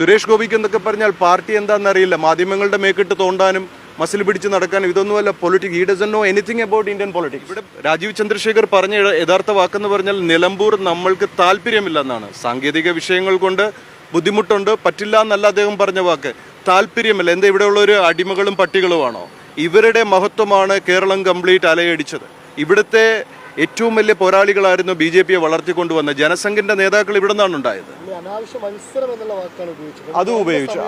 സുരേഷ് ഗോപിക്ക് എന്നൊക്കെ പറഞ്ഞാൽ പാർട്ടി എന്താണെന്നറിയില്ല, മാധ്യമങ്ങളുടെ മേക്കിട്ട് തോണ്ടാനും മസിൽ പിടിച്ച് നടക്കാനും ഇതൊന്നുമല്ല politics. He doesn't know anything about Indian politics. ഇവിടെ രാജീവ് ചന്ദ്രശേഖർ പറഞ്ഞ യഥാർത്ഥ വാക്കെന്ന് പറഞ്ഞാൽ നിലമ്പൂർ നമ്മൾക്ക് താല്പര്യമില്ലെന്നാണ്. സാങ്കേതിക വിഷയങ്ങൾ കൊണ്ട് ബുദ്ധിമുട്ടുണ്ട്, പറ്റില്ല എന്നല്ല അദ്ദേഹം പറഞ്ഞ വാക്ക്. താല്പര്യമില്ല. എന്താ ഇവിടെയുള്ളൊരു അടിമകളും പട്ടികളുമാണോ? ഇവരുടെ മഹത്വമാണ് കേരളം കംപ്ലീറ്റ് അലയടിച്ചത്. ഇവിടുത്തെ ഏറ്റവും വലിയ പോരാളികളായിരുന്നു BJP വളർത്തിക്കൊണ്ടുവന്ന ജനസംഘിന്റെ നേതാക്കൾ ഇവിടെ നിന്നാണ് ഉണ്ടായത്. അതും ഉപയോഗിച്ചു.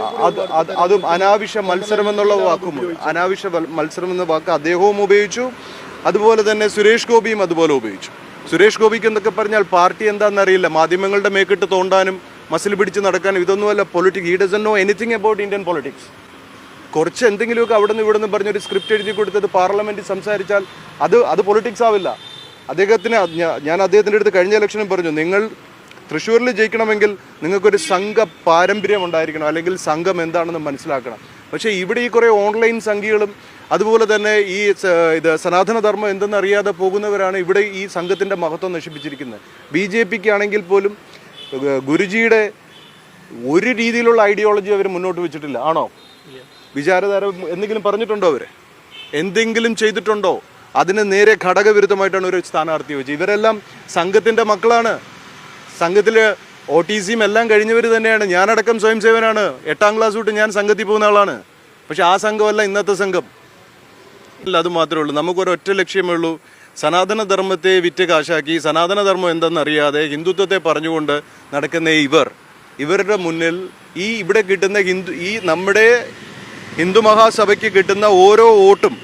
അതും അനാവശ്യ മത്സരം എന്നുള്ള വാക്കും, അനാവശ്യ മത്സരം എന്ന വാക്ക് അദ്ദേഹവും ഉപയോഗിച്ചു. അതുപോലെ തന്നെ സുരേഷ് ഗോപിയും അതുപോലെ ഉപയോഗിച്ചു. സുരേഷ് ഗോപിക്ക് എന്നൊക്കെ പറഞ്ഞാൽ പാർട്ടി എന്താണെന്നറിയില്ല, മാധ്യമങ്ങളുടെ മേക്കിട്ട് തോണ്ടാനും മസിൽ പിടിച്ച് നടക്കാനും ഇതൊന്നുമല്ല politics. He doesn't know anything about Indian politics. കുറച്ച് എന്തെങ്കിലുമൊക്കെ അവിടെ നിന്ന് ഇവിടെ നിന്ന് പറഞ്ഞൊരു സ്ക്രിപ്റ്റ് എഴുതി കൊടുത്തത് പാർലമെന്റിൽ സംസാരിച്ചാൽ അത് പൊളിറ്റിക്സ് ആവില്ല. അദ്ദേഹത്തിന് ഞാൻ അദ്ദേഹത്തിൻ്റെ അടുത്ത് കഴിഞ്ഞ ഇലക്ഷനും പറഞ്ഞു, നിങ്ങൾ തൃശ്ശൂരിൽ ജയിക്കണമെങ്കിൽ നിങ്ങൾക്കൊരു സംഘ പാരമ്പര്യം ഉണ്ടായിരിക്കണം, അല്ലെങ്കിൽ സംഘം എന്താണെന്ന് മനസ്സിലാക്കണം. പക്ഷേ ഇവിടെ ഈ കുറേ ഓൺലൈൻ സംഘികളും അതുപോലെ തന്നെ ഈ സനാതനധർമ്മം എന്തെന്നറിയാതെ പോകുന്നവരാണ് ഇവിടെ ഈ സംഘത്തിൻ്റെ മഹത്വം നശിപ്പിച്ചിരിക്കുന്നത്. BJPക്ക് ആണെങ്കിൽ പോലും ഗുരുജിയുടെ ഒരു രീതിയിലുള്ള ഐഡിയോളജി അവർ മുന്നോട്ട് വെച്ചിട്ടില്ല. ആണോ? വിചാരധാര എന്തെങ്കിലും പറഞ്ഞിട്ടുണ്ടോ? അവർ എന്തെങ്കിലും ചെയ്തിട്ടുണ്ടോ? അതിന് നേരെ ഘടകവിരുദ്ധമായിട്ടാണ് ഒരു സ്ഥാനാർത്ഥി വെച്ചത്. ഇവരെല്ലാം സംഘത്തിൻ്റെ മക്കളാണ്. സംഘത്തിൽ OTCയും എല്ലാം കഴിഞ്ഞവർ തന്നെയാണ്. ഞാനടക്കം സ്വയം സേവനാണ്. 8ാം ക്ലാസ് തൊട്ട് ഞാൻ സംഘത്തിൽ പോകുന്ന ആളാണ്. പക്ഷെ ആ സംഘമല്ല ഇന്നത്തെ സംഘം. അത് മാത്രമേ ഉള്ളൂ. നമുക്കൊരൊറ്റ ലക്ഷ്യമേ ഉള്ളൂ, സനാതനധർമ്മത്തെ വിറ്റ് കാശാക്കി സനാതനധർമ്മം എന്തെന്നറിയാതെ ഹിന്ദുത്വത്തെ പറഞ്ഞുകൊണ്ട് നടക്കുന്ന ഇവരുടെ മുന്നിൽ ഈ ഇവിടെ കിട്ടുന്ന നമ്മുടെ ഹിന്ദു മഹാസഭയ്ക്ക് കിട്ടുന്ന ഓരോ വോട്ടും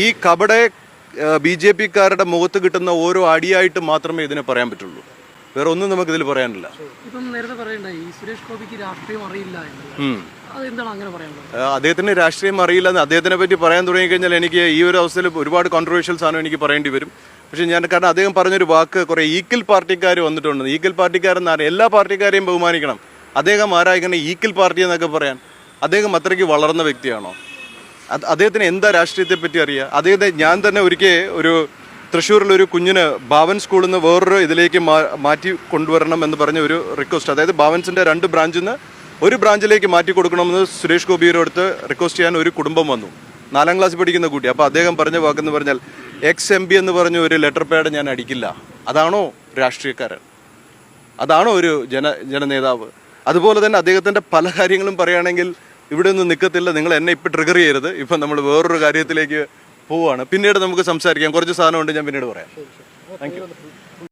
ഈ കപട BJPക്കാരുടെ മുഖത്ത് കിട്ടുന്ന ഓരോ അടിയായിട്ട് മാത്രമേ ഇതിനെ പറയാൻ പറ്റുള്ളൂ. വേറെ ഒന്നും നമുക്കിതിൽ പറയാനില്ല. അദ്ദേഹത്തിന് രാഷ്ട്രീയം അറിയില്ലെന്ന് അദ്ദേഹത്തിനെ പറ്റി പറയാൻ തുടങ്ങിക്കഴിഞ്ഞാൽ എനിക്ക് ഈ ഒരു അവസ്ഥയിൽ ഒരുപാട് കോൺട്രവേഴ്ഷ്യൽ സാധനം എനിക്ക് പറയേണ്ടി വരും. പക്ഷെ കാരണം അദ്ദേഹം പറഞ്ഞൊരു വാക്ക്, കുറേ ഈക്വൽ പാർട്ടിക്കാർ വന്നിട്ടുണ്ട്. ഈക്വൽ പാർട്ടിക്കാരെന്നാണ്, എല്ലാ പാർട്ടിക്കാരെയും ബഹുമാനിക്കണം. അദ്ദേഹം ആരായിങ്ങനെ ഈക്വൽ പാർട്ടി എന്നൊക്കെ പറയാൻ? അദ്ദേഹം അത്രയ്ക്ക് വളർന്ന വ്യക്തിയാണോ? അദ്ദേഹത്തിന് എന്താ രാഷ്ട്രീയത്തെ പറ്റി അറിയാം? അദ്ദേഹത്തെ ഞാൻ തന്നെ ഒരു തൃശ്ശൂരിലൊരു കുഞ്ഞിന് ഭാവൻ സ്കൂളിൽ നിന്ന് വേറൊരു ഇതിലേക്ക് മാറ്റി കൊണ്ടുവരണം എന്ന് പറഞ്ഞ ഒരു റിക്വസ്റ്റ്, അതായത് ഭാവൻസിൻ്റെ 2 ബ്രാഞ്ചിൽ നിന്ന് ഒരു ബ്രാഞ്ചിലേക്ക് മാറ്റി കൊടുക്കണമെന്ന് സുരേഷ് ഗോപിയുടെ അടുത്ത് റിക്വസ്റ്റ് ചെയ്യാൻ ഒരു കുടുംബം വന്നു, 4ാം ക്ലാസ് പഠിക്കുന്ന കുട്ടി. അപ്പോൾ അദ്ദേഹം പറഞ്ഞ വാക്കെന്ന് പറഞ്ഞാൽ XMB എന്ന് പറഞ്ഞ ഒരു ലെറ്റർ പാഡ് ഞാൻ അടിക്കില്ല. അതാണോ രാഷ്ട്രീയക്കാരൻ? അതാണോ ഒരു ജനനേതാവ്? അതുപോലെ തന്നെ അദ്ദേഹത്തിൻ്റെ പല കാര്യങ്ങളും പറയുകയാണെങ്കിൽ ഇവിടെ ഒന്നും നിൽക്കത്തില്ല. നിങ്ങൾ എന്നെ ഇപ്പം ട്രിഗർ ചെയ്യരുത്. ഇപ്പം നമ്മൾ വേറൊരു കാര്യത്തിലേക്ക് പോവുകയാണ്. പിന്നീട് നമുക്ക് സംസാരിക്കാം. കുറച്ച് സാധനമുണ്ട്, ഞാൻ പിന്നീട് പറയാം. Thank you.